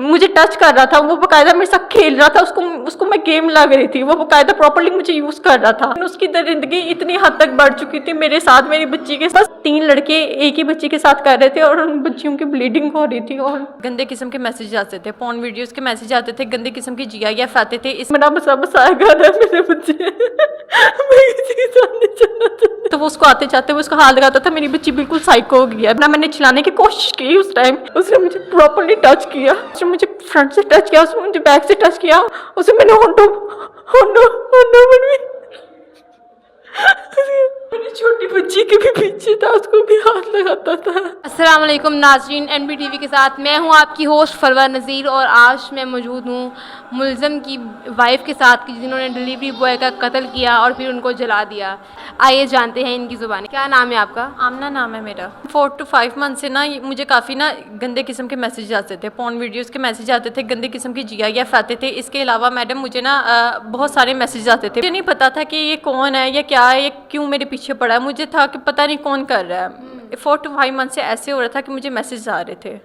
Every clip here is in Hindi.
मुझे टच कर रहा था, वो बकायदा मेरे साथ खेल रहा था, उसको मैं गेम लग रही थी, वो बकायदा प्रॉपर्ली मुझे यूज कर रहा था। उसकी दरिंदगी इतनी हद तक बढ़ चुकी थी मेरे साथ, मेरी बच्ची के साथ। 3 लड़के एक ही बच्ची के साथ कर रहे थे और उन बच्चियों की ब्लीडिंग हो रही थी और गंदे किस्म के मैसेज आते थे, पॉर्न वीडियोस के मैसेज आते थे, गंदे किस्म की GIF आते थे। इस मेरा बसाया घर है, मेरे बच्चे मैं किसी के साथ नहीं चलना चाहती। तो वो उसको आते जाते वो उसका हाथ लगाता था। मेरी बच्ची बिल्कुल साइको हो गई है ना। मैंने चिल्लाने की कोशिश की उस टाइम, उसने मुझे प्रॉपर्ली टच किया, उसने मुझे फ्रंट से टच किया, उसने मुझे बैक से टच किया, उसे मैंने होंडो मेरी छोटी बच्ची के भी पीछे था, उसको भी हाथ लगाता था। अस्सलाम वालेकुम नाज़रीन, NBTV के साथ मैं हूं आपकी होस्ट फरवर नज़ीर और आज मैं मौजूद हूं मुलज़म की वाइफ के साथ जिन्होंने डिलीवरी बॉय का कत्ल किया और फिर उनको जला दिया। आइए जानते हैं इनकी ज़ुबानी। क्या नाम है आपका? आमना नाम है मेरा। 4 to 5 मंथ से ना मुझे काफ़ी ना गंदे किस्म के मैसेज आते थे, पॉर्न वीडियोस के मैसेज आते थे, गंदे किस्म की GIF आते थे। इसके अलावा मैडम मुझे ना बहुत सारे मैसेज आते थे। मुझे नहीं पता था कि ये कौन है या क्या है, ये क्यों मेरे पीछे पड़ा है। मुझे था कि पता नहीं कौन कर रहा है। 4 to 5 मंथ से ऐसे हो रहा था कि मुझे मैसेज आ रहे थे।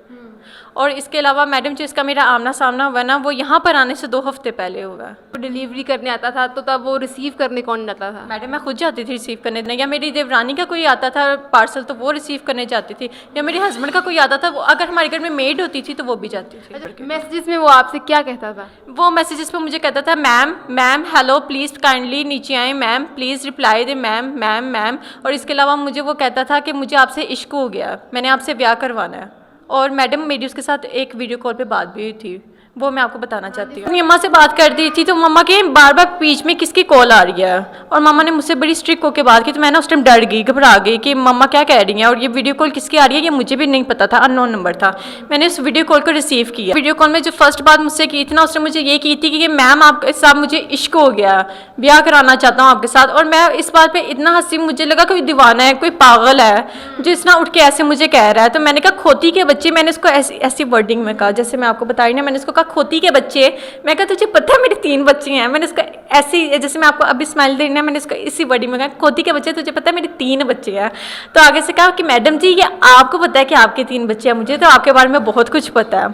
और इसके अलावा मैडम जिसका मेरा आमना सामना हुआ ना, वो यहाँ पर आने से 2 हफ्ते पहले हुआ। तो डिलीवरी करने आता था तो तब वो रिसीव करने कौन जाता था? मैडम मैं खुद जाती थी रिसीव करने, या मेरी देवरानी का कोई आता था पार्सल तो वो रिसीव करने जाती थी, या मेरे हस्बैंड का कोई आता था, वो अगर हमारे घर में मेड होती थी तो वो भी जाती थी। अच्छा, मैसेजेस में वो आपसे क्या कहता था? वो मैसेजेस पे मुझे कहता था मैम हेलो प्लीज़ काइंडली नीचे आए, ma'am please reply they, ma'am. और इसके अलावा मुझे वो कहता था कि मुझे आपसे इश्क हो गया, मैंने आपसे ब्याह करवाना है। और मैडम मेरी उसके साथ एक वीडियो कॉल पे बात भी हुई थी, वो मैं आपको बताना चाहती हूँ। मम्मा से बात कर दी थी तो मम्मा के बार बार बीच में किसकी कॉल आ रही है, और मम्मा ने मुझसे बड़ी स्ट्रिक्ट होकर बात की। तो मैं ना उस टाइम डर गई, घबरा गई कि मम्मा क्या कह रही हैं, और ये वीडियो कॉल किसकी आ रही है ये मुझे भी नहीं पता था, अननोन नंबर था। मैंने उस वीडियो कॉल को रिसीव किया। वीडियो कॉल में जो फर्स्ट बात मुझसे की थी ना, उसने मुझे ये की थी कि मैम आपके साथ मुझे इश्क हो गया, ब्याह कराना चाहता हूँ आपके साथ। और मैं इस बात पर इतना हंसी, मुझे लगा कोई दीवाना है, कोई पागल है जो इस ना उठ के ऐसे मुझे कह रहा है। तो मैंने कहा खोती के बच्चे, मैंने इसको ऐसी वर्डिंग में कहा जैसे मैं आपको बताई ना, मैंने इसको कहा खोती के बच्चे। मैं कहा तुझे पता है मेरी 3 बच्ची हैं, मैंने इसको ऐसी जैसे मैं आपको अभी स्माइल दे रही ना, मैंने इसको इसी वर्डिंग में कहा खोती के बच्चे, तुझे पता है मेरी 3 बच्चे हैं। तो आगे से कहा कि मैडम जी ये आपको पता है कि आपके 3 बच्चे हैं, मुझे तो आपके बारे में बहुत कुछ पता है।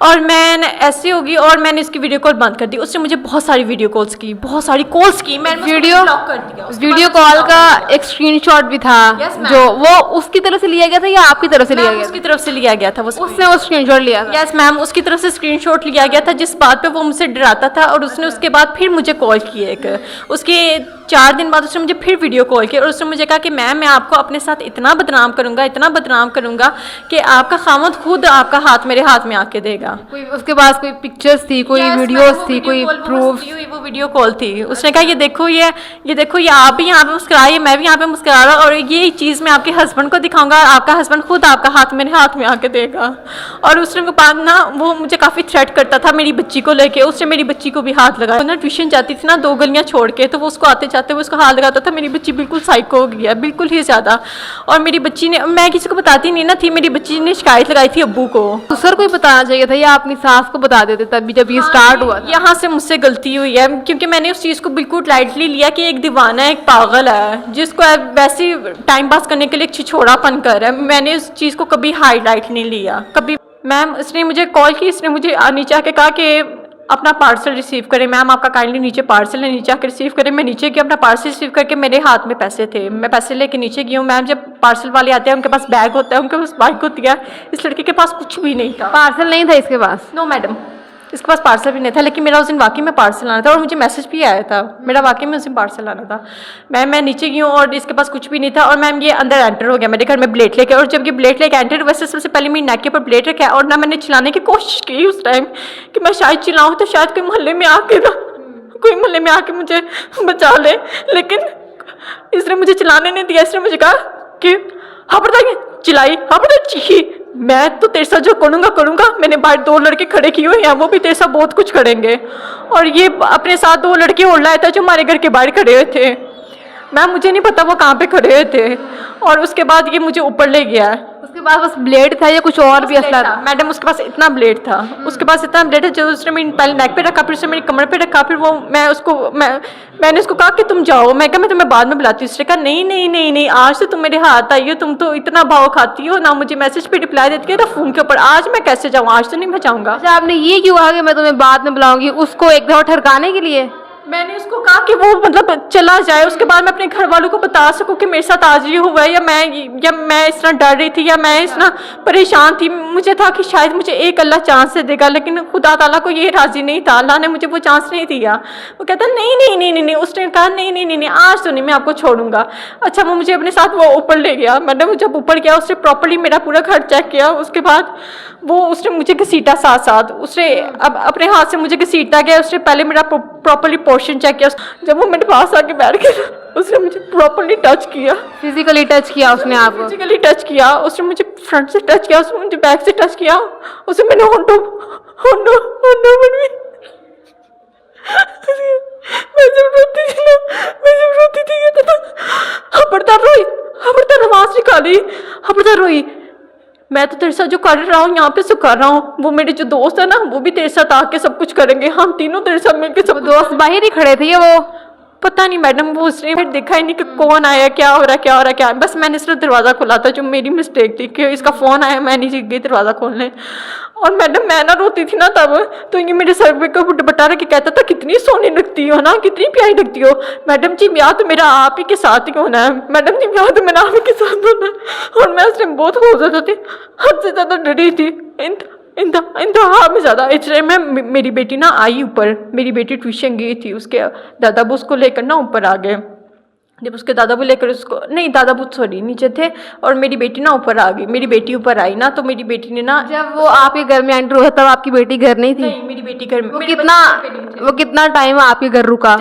और मैंने ऐसी होगी और मैंने इसकी वीडियो कॉल बंद कर दी। उसने मुझे बहुत सारी वीडियो कॉल्स की, बहुत सारी कॉल्स की, मैंने ब्लॉक कर दिया। वीडियो कॉल का एक स्क्रीनशॉट भी था जो वो उसकी तरफ से लिया गया था या आपकी तरफ से लिया गया? उसकी तरफ से लिया गया था, उसने वो स्क्रीनशॉट लिया था। यस मैम, उसकी तरफ से स्क्रीनशॉट लिया गया था जिस बात पे वो मुझसे डराता था। और उसने उसके बाद फिर मुझे कॉल किया, एक उसके 4 दिन बाद उसने मुझे फिर वीडियो कॉल किया और उसने मुझे कहा कि मैम मैं आपको अपने साथ इतना बदनाम करूंगा कि आपका खामद खुद आपका हाथ मेरे हाथ में आके देगा। कोई उसके पास कोई पिक्चर्स थी, कोई वीडियोस थी, कोई प्रूफ? वो वीडियो कॉल थी। उसने कहा ये देखो ये आप भी यहाँ पे मुस्कुराइए, मैं भी यहाँ पे मुस्कुरा रहा हूँ, और ये चीज़ मैं आपके हस्बैंड को दिखाऊंगा, आपका हस्बैंड खुद आपका हाथ मेरे हाथ में आके देगा। और उसने बाद ना वो मुझे काफ़ी थ्रेट करता था मेरी बच्ची को लेके। उसने मेरी बच्ची को भी हाथ लगाया। ना ट्यूशन जाती थी ना 2 गलियां छोड़ के, तो वो उसको आते जाते वो उसको हाथ लगाता था। मेरी बच्ची बिल्कुल साइको हो गई है, बिल्कुल ही ज़्यादा। और मेरी बच्ची ने, मैं किसी को बताती नहीं ना थी, मेरी बच्ची ने शिकायत लगाई थी अब्बू को। तो सर कोई बताना चाहिए था या अपनी सास को बता देते तभी जब ये स्टार्ट हुआ? यहाँ से मुझसे गलती हुई है क्योंकि मैंने उस चीज़ को बिल्कुल लाइटली लिया कि एक दीवाना है, एक पागल है जिसको वैसे टाइम पास करने के लिए एक छिछोड़ापन कर रहा है। मैंने उस चीज़ को कभी हाईलाइट नहीं लिया कभी। मैम इसने मुझे कॉल की, इसने मुझे नीचे आके कहा कि अपना पार्सल रिसीव करें, मैम आपका काइंडली नीचे पार्सल है, नीचे आकर रिसीव करें। मैं नीचे गई, अपना पार्सल रिसीव करके मेरे हाथ में पैसे थे, मैं पैसे लेके नीचे गई हूँ। मैम जब पार्सल वाले आते हैं उनके पास बैग होता है, उनके पास बाइक होती है, इस लड़के के पास कुछ भी नहीं था। पार्सल नहीं था इसके पास? नो मैडम, इसके पास पार्सल भी नहीं था। लेकिन मेरा उस दिन वाकई में पार्सल आना था और मुझे मैसेज भी आया था, मेरा वाकई में उस दिन पार्सल आना था। मैं नीचे गई हूँ और इसके पास कुछ भी नहीं था। और मैम ये अंदर एंटर हो गया मेरे घर में ब्लेड लेके, और जब ये ब्लेड लेके एंटर, वैसे सबसे पहले मेरी नेक के ऊपर ब्लेड रखा है और ना मैंने चिल्लाने की कोशिश की उस टाइम कि मैं शायद चिल्लाऊँ तो शायद कोई मोहल्ले में आके मुझे बचा ले। लेकिन इसने मुझे चिल्लाने नहीं दिया। इसने मुझे कहा कि हाँ पता चिल्लाई, हाँ पता चीखी, मैं तो तेरे साथ जो करूँगा। मैंने बाहर 2 लड़के खड़े किए हुए हैं, वो भी तेरे साथ बहुत कुछ करेंगे। और ये अपने साथ 2 लड़के और लाया था जो हमारे घर के बाहर खड़े हुए थे। मैम मुझे नहीं पता वो कहाँ पे खड़े हुए थे। और उसके बाद ये मुझे ऊपर ले गया। उसके पास बस ब्लेड था या कुछ और भी असला था? मैडम उसके पास इतना ब्लेड था, उसके पास इतना ब्लेड है जो उसने मेरी पहले नेक पे रखा, फिर उसने मेरी कमर पे रखा, फिर वो मैंने उसको कहा कि तुम जाओ, मैं कहा मैं तुम्हें बाद में बुलाती हूँ। उसने कहा नहीं नहीं नहीं नहीं, आज तो तुम मेरे हाथ आई हो, तुम तो इतना भाव खाती हो ना, मुझे मैसेज पे रिप्लाई देती है ना फ़ोन के ऊपर, आज मैं कैसे जाऊँ, आज तो नहीं मैं जाऊँगा। अच्छा, आपने ये क्यों कहा कि मैं तुम्हें बाद में बुलाऊंगी, उसको एक दफा ठरकाने के लिए? मैंने उसको कहा कि वो मतलब चला जाए, उसके बाद मैं अपने घर वालों को बता सकूं कि मेरे साथ आज ये हुआ है, या मैं इस तरह डर रही थी, या मैं इस तरह परेशान थी। मुझे था कि शायद मुझे एक अल्लाह चांस दे देगा, लेकिन खुदा ताला को ये राजी नहीं था, अल्लाह ने मुझे वो चांस नहीं दिया। वो कहता नहीं नहीं नहीं नहीं नहीं, उसने कहा नहीं नहीं नहीं नहीं, आज तो नहीं मैं आपको छोड़ूंगा। अच्छा, वो मुझे अपने साथ वो ऊपर ले गया। मैडम जब ऊपर गया उसने प्रॉपर्ली मेरा पूरा घर चेक किया, उसके बाद वो उसने मुझे घसीटा साथ साथ, उसने अब अपने हाथ से मुझे घसीटा गया, उसने पहले मेरा प्रॉपर्ली पोर्शन चेक किया। जब वो मेरे पास आके बैठ गया उसने मुझे प्रॉपर्ली टच किया, फिजिकली टच किया उसने आपको? फिजिकली टच किया, उसने मुझे फ्रंट से टच किया, उसने मुझे बैक से टच किया, उसने मैंने होंडो होंडो होंडो बनवी। मैं जब रोती थी ना, मैं जब रोती थी कहता था हबड़दार रोई, हबड़दार आवाज निकाली, हबड़दार रोई, मैं तो तेरे साथ जो कर रहा हूँ यहाँ पे सो कर रहा हूँ, वो मेरे जो दोस्त है ना वो भी तेरे साथ आके सब कुछ करेंगे, हम तीनों तेरे साथ मिलके सब। दोस्त बाहर ही खड़े थे या वो? पता नहीं मैडम, वो उसने फिर देखा ही नहीं कि कौन आया, क्या हो रहा है क्या हो रहा है क्या। बस मैंने सिर्फ दरवाज़ा खोला था, जो मेरी मिस्टेक थी कि इसका फ़ोन आया, मैं नहीं गई दरवाज़ा खोलने। और मैडम मैं ना रोती थी ना तब, तो ये मेरे सर पे को बटा रहा कि कहता था कितनी सोनी लगती हो ना, कितनी प्यारी लगती हो। मैडम जी ब्याह तो मेरा आप ही के साथ ही होना है, मैडम जी ब्याह तो मेरा आप ही के साथ होना है। और मैं उस टाइम बहुत खौफजदा थी, हद से ज़्यादा डरी थी, इंतहा में ज़्यादा। इस टाइम में मेरी बेटी ना आई ऊपर, मेरी बेटी ट्यूशन गई थी, उसके दादाबू उसको लेकर ना ऊपर आ गए। जब उसके दादाबू लेकर उसको, नहीं दादाबू सॉरी नीचे थे, और मेरी बेटी ना ऊपर आ गई। मेरी बेटी ऊपर आई ना, तो मेरी बेटी ने ना, जब वो आपके घर में एंटर हुआ तब आपकी बेटी घर नहीं थी? नहीं मेरी बेटी घर में। वो कितना टाइम आपके घर रुका?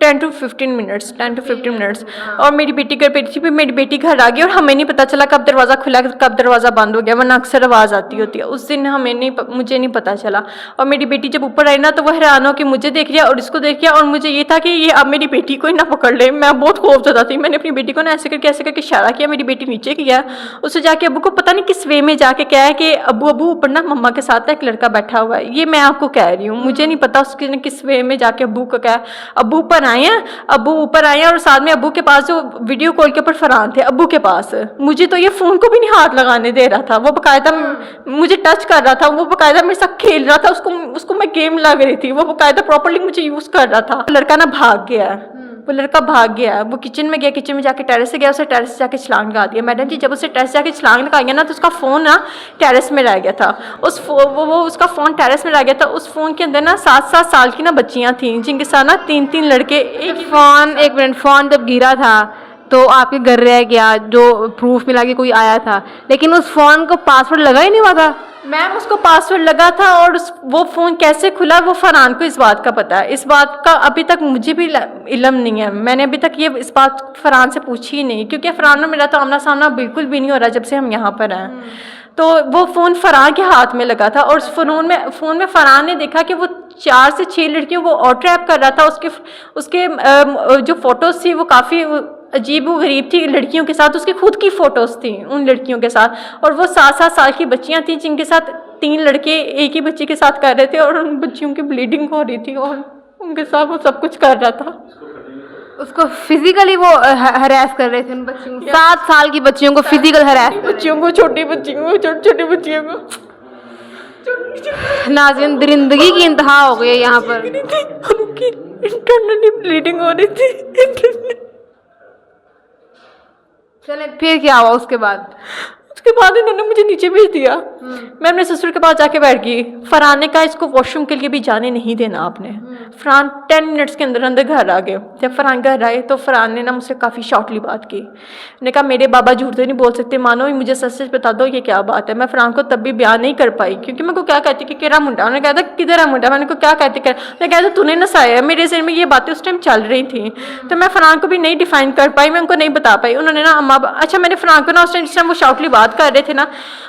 10 to 15 मिनट्स। और मेरी बेटी घर पे थी, फिर मेरी बेटी घर आ गई और हमें नहीं पता चला कब दरवाज़ा खुला कब दरवाज़ा बंद हो गया, वरना अक्सर आवाज़ आती होती है। उस दिन मुझे नहीं पता चला। और मेरी बेटी जब ऊपर आई ना, तो वह हैरान हो कि मुझे देख लिया और इसको देख लिया, और मुझे ये था कि ये अब मेरी बेटी को ही ना पकड़ ले। मैं बहुत खौफजदा थी। मैंने अपनी बेटी को ना ऐसे करके इशारा किया, मेरी बेटी नीचे गया, उससे जाके अब्बू को पता नहीं किस वे में जाके क्या है कि अब्बू ऊपर ना मम्मा के साथ एक लड़का बैठा हुआ है। ये मैं आपको कह रही हूँ, मुझे नहीं पता उसके किस वे में जाके अब्बू को क्या है। अब्बू ऊपर आए हैं, अब्बू ऊपर आए और साथ में अब्बू के पास जो वीडियो कॉल के ऊपर फरहान थे अब्बू के पास। मुझे तो ये फ़ोन को भी नहीं हाथ लगाने दे रहा था, वो बकायदा मुझे टच कर रहा था, वो बकायदा मेरे साथ खेल रहा था, उसको मैं गेम लग रही थी, वो बकायदा प्रॉपर्ली मुझे यूज़ कर रहा था। लड़का ना भाग गया, वो लड़का भाग गया, वो किचन में गया, किचन में जाके टेरेस से गया, उसे टेरेस से जाके छलांग लगा दिया। मैडम जी जब उसे टेरेस से जाके छलांग लगाई ना, तो उसका फ़ोन ना टेरेस में रह गया था। उसका फ़ोन टेरेस में रह गया था। उस फ़ोन के अंदर ना 7-7 साल की ना बच्चियाँ थीं, जिनके साथ ना 3-3 लड़के। एक मिनट, फ़ोन जब गिरा था तो आपके घर रह गया, जो प्रूफ मिला कि कोई आया था, लेकिन उस फ़ोन को पासवर्ड लगा ही नहीं हुआ था? मैम उसको पासवर्ड लगा था, और वो फ़ोन कैसे खुला वो फरहान को इस बात का पता है। इस बात का अभी तक मुझे भी इल्म नहीं है, मैंने अभी तक ये इस बात फरहान से पूछी ही नहीं, क्योंकि फरहान और मेरा तो आमना सामना बिल्कुल भी नहीं हो रहा जब से हम यहाँ पर हैं। तो वो फ़ोन फरहान के हाथ में लगा था, और उस फ़ोन में फरहान ने देखा कि वो 4 से 6 लड़कियों को और ट्रैप कर रहा था। उसके जो फ़ोटोज़ थी वो काफ़ी अजीब व गरीब थी लड़कियों के साथ, उसकी खुद की फ़ोटोज़ थी उन लड़कियों के साथ, और वो 7-7 साल की बच्चियां थीं जिनके साथ 3 लड़के एक ही बच्ची के साथ कर रहे थे, और उन बच्चियों की ब्लीडिंग हो रही थी, और उनके साथ वो सब कुछ कर रहा था। उसको फिजिकली वो हरास कर रहे थे उन बच्चियों को? 7 साल की बच्चियों को फिजिकल हरास? बच्चियों को, छोटी बच्चियों को, छोटी बच्चियों को। नाज़रीन दरिंदगी की इंतहा हो गई है यहाँ पर। उनकी इंटरनली ब्लीडिंग हो रही थी। चले फिर क्या हुआ उसके बाद? उसके बाद इन्होंने मुझे नीचे भेज दिया। मैं अपने ससुर के पास जाके बैठ गई। फरहान ने कहा इसको वॉशरूम के लिए भी जाने नहीं देना आपने। फरहान 10 मिनट्स के अंदर अंदर घर आ गए। जब फरहान घर आए तो फरहान ने ना मुझसे काफ़ी शॉर्टली बात की। ने कहा मेरे बाबा झूठ तो नहीं बोल सकते, मानो मुझे सच सच बता दो ये क्या बात है। मैं फरहान को तब भी बयान नहीं कर पाई, क्योंकि मैं को क्या कहती कि केरा मुंडा। उन्होंने कहा था किधर है मुंडा, मैंने को क्या कहती कर, मैं कहता तूने नसाया। मेरे सिर में ये बातें उस टाइम चल रही थी, तो मैं फरहान को भी नहीं डिफाइन कर पाई, मैं उनको नहीं बता पाई। उन्होंने ना अम्मा, अच्छा मैंने फरहान को ना उस टाइम जिस टाइम वो शॉर्टली बात कर रहे थे ना,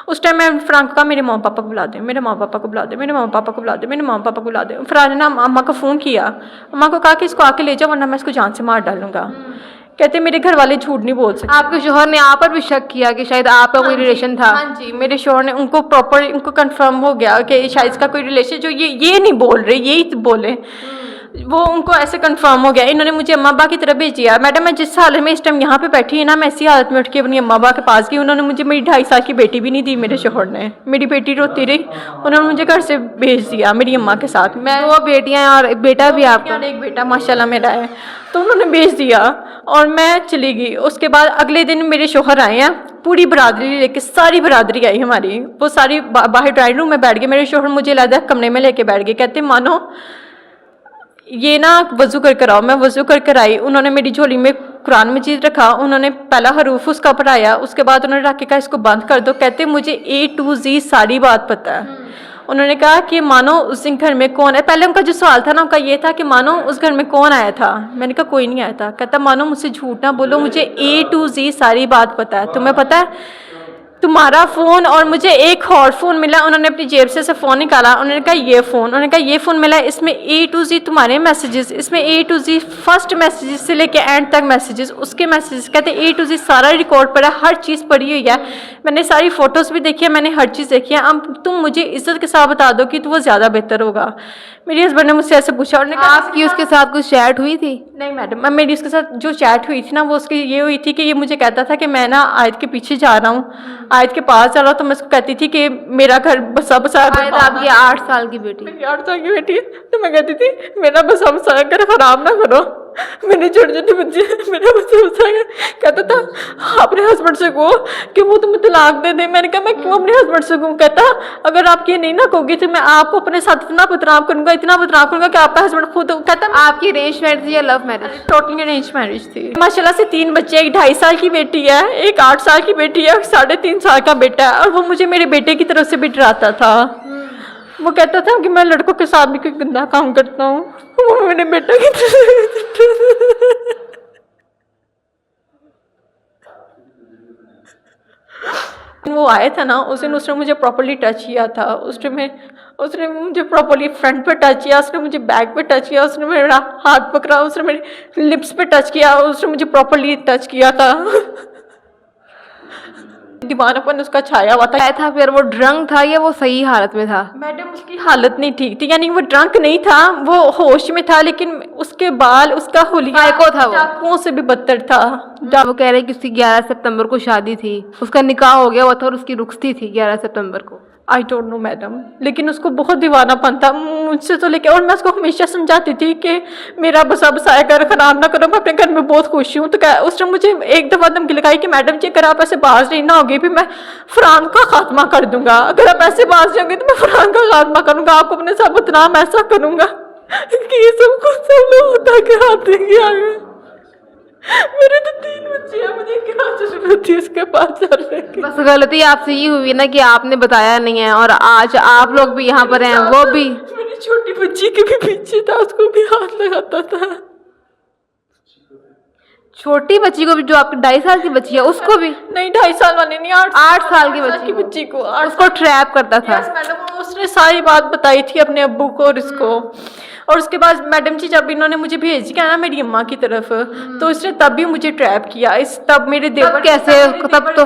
उस टाइम मैं फरहान को कहा मेरे माँ पापा को बुला दे, मेरे माँ पापा को बुला दे, मेरे माँ पापा को बुला दे, मेरे माँ पापा को बुला दे। फरहान ने ना अम्मा को फ़ोन किया, अम्मा को कहा कि इसको आके ले जाओ वरना मैं इसको जान से मार डालूंगा। कहते मेरे घर वाले झूठ नहीं बोल सकते। आपके शोहर ने आप पर भी शक किया कि शायद आपका कोई रिलेशन था? हाँ जी, मेरे शोहर ने उनको प्रॉपर उनको कंफर्म हो गया कि शायद इसका कोई रिलेशन, जो ये नहीं बोल रहे, यही बोले, वो उनको ऐसे कंफर्म हो गया। इन्होंने मुझे अम्मा अब्बा की तरफ भेज दिया। मैडम मैं जिस हालत में इस टाइम यहाँ पे बैठी है ना, मैं ऐसी हालत में उठ के अपनी अम्मा अब्बा के पास गई। उन्होंने मुझे मेरी 2.5 साल की बेटी भी नहीं दी मेरे शोहर ने। मेरी बेटी रोती रही, उन्होंने मुझे घर से भेज दिया मेरी अम्मा के साथ। मैं 2 बेटियां और एक बेटा भी आपका? एक बेटा माशाल्लाह मेरा है। तो उन्होंने भेज दिया और मैं चली गई। उसके बाद अगले दिन मेरे शोहर आए हैं, पूरी बरादरी लेके, सारी बरादरी आई हमारी, वो सारी बाहर ड्राइंग रूम में बैठ गए। मेरे शोहर मुझे लगा कमरे में लेके बैठ गए, कहते मानो ये ना वज़ू कर कर आओ। मैं वज़ू कर कर आई। उन्होंने मेरी झोली में कुरान मजीद रखा, उन्होंने पहला हरूफ उसका पढ़ाया, उसके बाद उन्होंने रख के कहा इसको बंद कर दो। कहते मुझे A to Z सारी बात पता है। उन्होंने कहा कि मानो उस दिन घर में कौन है, पहले उनका जो सवाल था ना उनका ये था कि मानो उस घर में कौन आया था। मैंने कहा कोई नहीं आया था। कहता मानो मुझसे झूठ ना बोलो, मुझे A to Z सारी बात पता है। तुम्हें पता है तुम्हारा फ़ोन और मुझे एक और फ़ोन मिला। उन्होंने अपनी जेब से फ़ोन निकाला, उन्होंने कहा ये फ़ोन, उन्होंने कहा ये फ़ोन मिला है, इसमें A to Z तुम्हारे मैसेजेस, इसमें A to Z first messages से लेके एंड तक मैसेजेस, उसके मैसेजेस। कहते A to Z सारा रिकॉर्ड पड़ा, हर चीज़ पड़ी हुई है। मैंने सारी फ़ोटोज़ भी देखी है, मैंने हर चीज़ देखी है। अब तुम मुझे इज्जत के साथ बता दो कि तो वो ज़्यादा बेहतर होगा। मेरे हस्बैंड ने मुझसे ऐसे पूछा। उन्होंने कहा आपकी उसके साथ कुछ चैट हुई थी? नहीं मैडम, मेरी उसके साथ जो चैट हुई थी ना वो उसकी ये हुई थी कि ये मुझे कहता था कि मैं ना आयत के पीछे जा रहा हूँ, आयत के पास जा रहा हूँ। तो मैं उसको कहती थी कि मेरा घर बसा बसाया। आयत आपकी 8 साल की बेटी? मेरी 8 साल की बेटी है। तो मैं कहती थी मेरा बसा बसाया घर खराब ना करो। मेरे छोटे छोटे बच्चे, मेरा बच्चा बसाया कहता था अपने हस्बैंड से कहो कि वो तुम्हें तलाक दे दे। मैंने कहा मैं क्यों अपने हस्बैंड से कहूँ? कहता अगर आप ये नहीं ना कहोगी तो मैं आपको अपने साथ इतना बदनाम करूंगा, इतना बदनाम करूंगा कि आपका हस्बैंड खुद। कहता आपकी अरेंज मैरिज या love marriage? Totally arrange marriage थी। माशाल्लाह से 3 बच्चे, एक 2.5 साल की बेटी है, एक 8 साल की बेटी है, 3.5 साल का बेटा है। और वो मुझे मेरे बेटे की तरफ से भी डराता था। वो कहता था कि मैं लड़कों के साथ भी कोई गंदा काम करता हूँ। वो मेरे बेटे की वो आया था ना उस दिन, उसने मुझे प्रॉपर्ली टच किया था। उसने मुझे प्रॉपर्ली फ्रंट पे टच किया, उसने मुझे बैक पे टच किया, उसने मेरा हाथ पकड़ा, उसने मेरे लिप्स पे टच किया, उसने मुझे प्रॉपर्ली टच किया था। दीवानापन उसका छाया हुआ था। फिर वो ड्रंक था या वो सही हालत में था? मैडम उसकी हालत नहीं ठीक थी, यानी वो ड्रंक नहीं था, वो होश में था, लेकिन उसके बाल, उसका हुलिया था, वो डाकुओं से भी बदतर था। वो कह रहे कि उसकी 11 सितंबर को शादी थी, उसका निकाह हो गया हुआ था और उसकी रुखसती थी 11 सितंबर को। आई डोंट नो मैडम, लेकिन उसको बहुत दीवानापन था मुझसे तो लेके। और मैं उसको हमेशा समझाती थी कि मेरा बसा बसाया घर खराब ना करो, मैं अपने घर में बहुत खुश हूँ। तो उसने मुझे एक दफ़ा धमकी लगाई कि मैडम जी अगर आप ऐसे बाज नहीं ना होगी फिर मैं फरहान का खात्मा कर दूंगा। अगर आप ऐसे बाज जाओगे तो मैं फरहान का खात्मा करूँगा, आपको अपने साथ बदनाम ऐसा करूँगा कि ये सब कुछ सब लोग उठा के हाथ देंगे आगे। मेरे तो 3 बच्चे हैं, मुझे क्या जरूरत थी उसके पास चलने की। बस गलती आपसे ये हुई ना कि आपने बताया नहीं है, और आज आप लोग भी यहाँ पर हैं। वो भी मेरी छोटी बच्ची के भी पीछे था, उसको भी हाथ लगाता था। छोटी बच्ची को भी, जो आपकी 2.5 साल की बच्ची है उसको भी? नहीं 2.5 साल वाली नहीं, 8 साल की बच्ची को उसको ट्रैप करता था। मैडम उसने सारी बात बताई थी अपने अब्बू को और इसको। और उसके बाद मैडम जी जब इन्होंने मुझे भेज दिया ना मेरी अम्मा की तरफ, तो उसने तब भी मुझे ट्रैप किया। तब मेरे देवर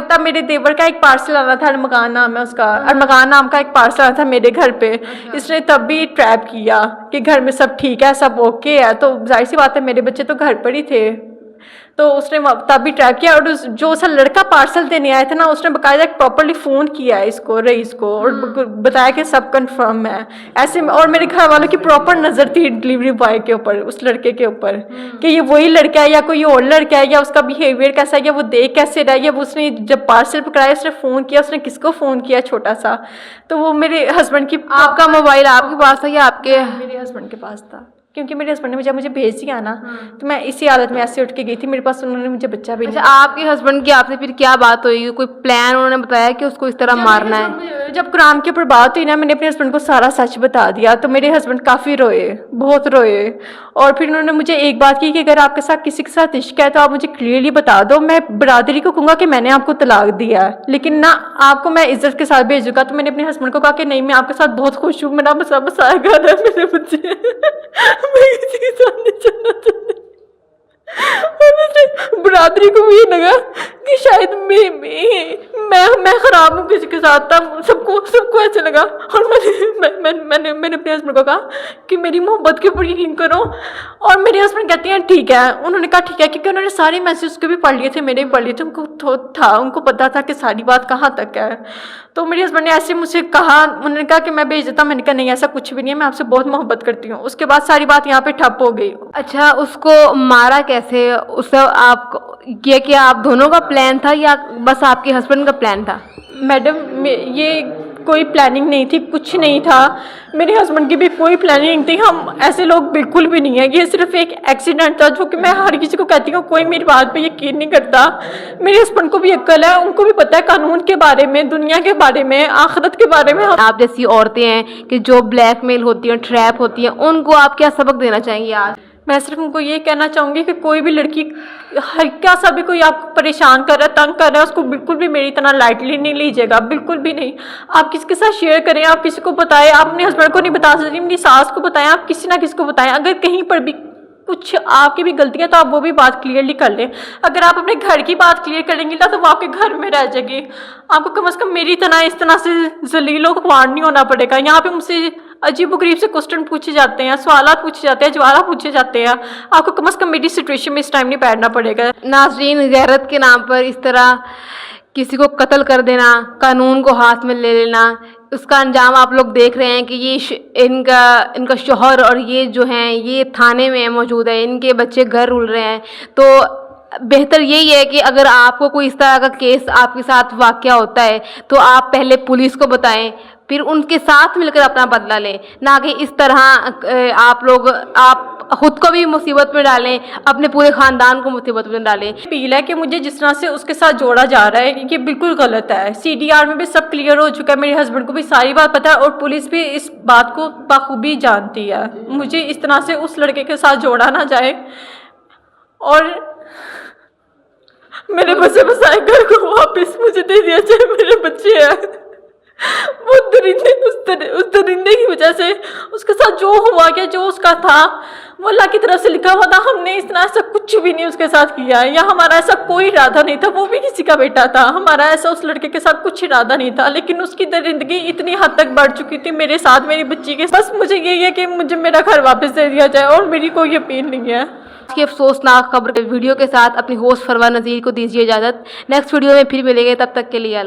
तब मेरे देवर का एक पार्सल आना था, अरमगान नाम है उसका, अरमगान नाम का एक पार्सल आना था मेरे घर पे। इसने तब भी ट्रैप किया कि घर में सब ठीक है, सब ओके है। तो जाहिर सी बात है मेरे बच्चे तो घर पर ही थे, तो उसने तब भी ट्रैप किया। और जो सा लड़का पार्सल देने आया था ना, उसने बकायदा प्रॉपर्ली फ़ोन किया है इसको, रईस को, और बताया कि सब कंफर्म है ऐसे। और मेरे घर वालों की प्रॉपर नज़र थी डिलीवरी बॉय के ऊपर, उस लड़के के ऊपर, कि ये वही लड़का है या कोई और लड़का है, या उसका बिहेवियर कैसा है, या वो देख कैसे रहा है, या उसने जब पार्सल पकड़ाया उसने फ़ोन किया, उसने किसको फ़ोन किया छोटा सा। तो वो मेरे हस्बैंड की। आपका मोबाइल आपके पास था या आपके? मेरे हस्बैंड के पास था, क्योंकि मेरे हस्बैंड ने जब मुझे भेज दिया ना, तो मैं इसी हालत में ऐसे उठ के गई थी मेरे पास। उन्होंने मुझे बच्चा भी। अच्छा, आपके हस्बैंड की आपसे फिर क्या बात हुई? कोई प्लान उन्होंने बताया कि उसको इस तरह मारना है? जब कुरान के ऊपर बात हुई ना, मैंने अपने हस्बैंड को सारा सच बता दिया, तो मेरे हस्बैंड काफ़ी रोए, बहुत रोए। और फिर उन्होंने मुझे एक बात की कि अगर आपके साथ किसी के साथ इश्क है तो आप मुझे क्लियरली बता दो, मैं बरादरी को कहूँगा कि मैंने आपको तलाक दिया है, लेकिन ना आपको मैं इज्जत के साथ भेजूंगा। तो मैंने अपने हस्बैंड को कहा कि नहीं, मैं आपके साथ बहुत खुश हूँ, मेरा बसा बसाया घर है, मेरे बच्चे मैं किसी के साथ नहीं चलना चाहती। और बरादरी को ये लगा कि शायद मैं खराब हूँ किसी के साथ था, सबको ऐसे लगा। और मैंने अपने हस्बैंड को कहा कि मेरी मोहब्बत के ऊपर यकीन करो, और मेरे हस्बैंड कहते हैं ठीक है। उन्होंने कहा ठीक है, क्योंकि उन्होंने सारे मैसेज उसके भी पढ़ लिए थे, मेरे भी पढ़ लिए थे, उनको पता था कि सारी बात कहाँ तक है। तो मेरे हस्बैंड ने ऐसे मुझसे कहा, उन्होंने कहा कि मैं भेज देता हूँ। मैंने कहा नहीं, ऐसा कुछ भी नहीं है, मैं आपसे बहुत मोहब्बत करती हूँ। उसके बाद सारी बात यहाँ पे ठप हो गई। अच्छा, उसको मारा कैसे? उससे आप कि आप दोनों का प्लान था या बस आपके हस्बैंड का प्लान था? मैडम ये कोई प्लानिंग नहीं थी, कुछ नहीं था। मेरे हस्बैंड की भी कोई प्लानिंग नहीं थी। हम ऐसे लोग बिल्कुल भी नहीं है। ये सिर्फ एक एक्सीडेंट था, जो कि मैं हर किसी को कहती हूँ, कोई मेरी बात पे यकीन नहीं करता। मेरे हस्बैंड को भी अक्ल है, उनको भी पता है कानून के बारे में, दुनिया के बारे में, आखिरत के बारे में। आप जैसी औरतें हैं कि जो ब्लैकमेल होती हैं, ट्रैप होती हैं, उनको आप क्या सबक देना चाहेंगी आज? मैं सिर्फ उनको ये कहना चाहूँगी कि कोई भी लड़की हल्का सा भी कोई आपको परेशान कर रहा है, तंग कर रहा है, उसको बिल्कुल भी मेरी तरह लाइटली नहीं लीजिएगा, बिल्कुल भी नहीं। आप किसी के साथ शेयर करें, आप किसी को बताएं। आप अपने हस्बैंड को नहीं बता सकती, अपनी सास को बताएं, आप किसी ना किसी को बताएं। अगर कहीं पर भी कुछ आपकी भी गलतियाँ, तो आप वो भी बात क्लियरली कर लें। अगर आप अपने घर की बात क्लियर करेंगी ना, तो वो आपके घर में रह जाएगी। आपको कम से कम मेरी तरह इस तरह से जलीलों को ख्वार नहीं होना पड़ेगा। यहाँ पे मुझसे अजीब गरीब से क्वेश्चन पूछे जाते हैं, सवाल पूछे जाते हैं, जवाब पूछे जाते हैं। आपको कम से कम मेरी सिचुएशन में इस टाइम नहीं बैठना पड़ेगा। नाज़रीन, गैरत के नाम पर इस तरह किसी को कत्ल कर देना, कानून को हाथ में ले लेना, उसका अंजाम आप लोग देख रहे हैं कि ये इनका शौहर और ये जो हैं ये थाने में मौजूद है, इनके बच्चे घर रुल रहे हैं। तो बेहतर यही है कि अगर आपको कोई इस तरह का केस आपके साथ वाक़या होता है तो आप पहले पुलिस को बताएं, फिर उनके साथ मिलकर अपना बदला लें, ना कि इस तरह आप खुद को भी मुसीबत में डालें, अपने पूरे ख़ानदान को मुसीबत में डालें। अपील है कि मुझे जिस तरह से उसके साथ जोड़ा जा रहा है, ये बिल्कुल गलत है। CDR में भी सब क्लियर हो चुका है, मेरे हस्बैंड को भी सारी बात पता है, और पुलिस भी इस बात को बखूबी जानती है। मुझे इस तरह से उस लड़के के साथ जोड़ा ना जाए, और मेरे बसे बसाए घर को वापस मुझे दे दिया जाए। मेरे बच्चे हैं, वो दरिंदे, उस दरिंदे की वजह से उसके साथ जो हुआ, क्या जो उसका था वो अल्लाह की तरफ से लिखा हुआ था। हमने इस तरह ऐसा कुछ भी नहीं उसके साथ किया है, या हमारा ऐसा कोई इरादा नहीं था। वो भी किसी का बेटा था, हमारा ऐसा उस लड़के के साथ कुछ इरादा नहीं था। लेकिन उसकी दरिंदगी इतनी हद तक बढ़ चुकी थी मेरे साथ, मेरी बच्ची के। बस मुझे यही है कि मुझे मेरा घर वापस दे दिया जाए, और मेरी कोई अपील नहीं है। की अफसोसनाक खबर के वीडियो के साथ अपनी होस्ट फरवा नज़ीर को दीजिए इजाज़त। नेक्स्ट वीडियो में फिर मिलेंगे, तब तक के लिए अल्लाह।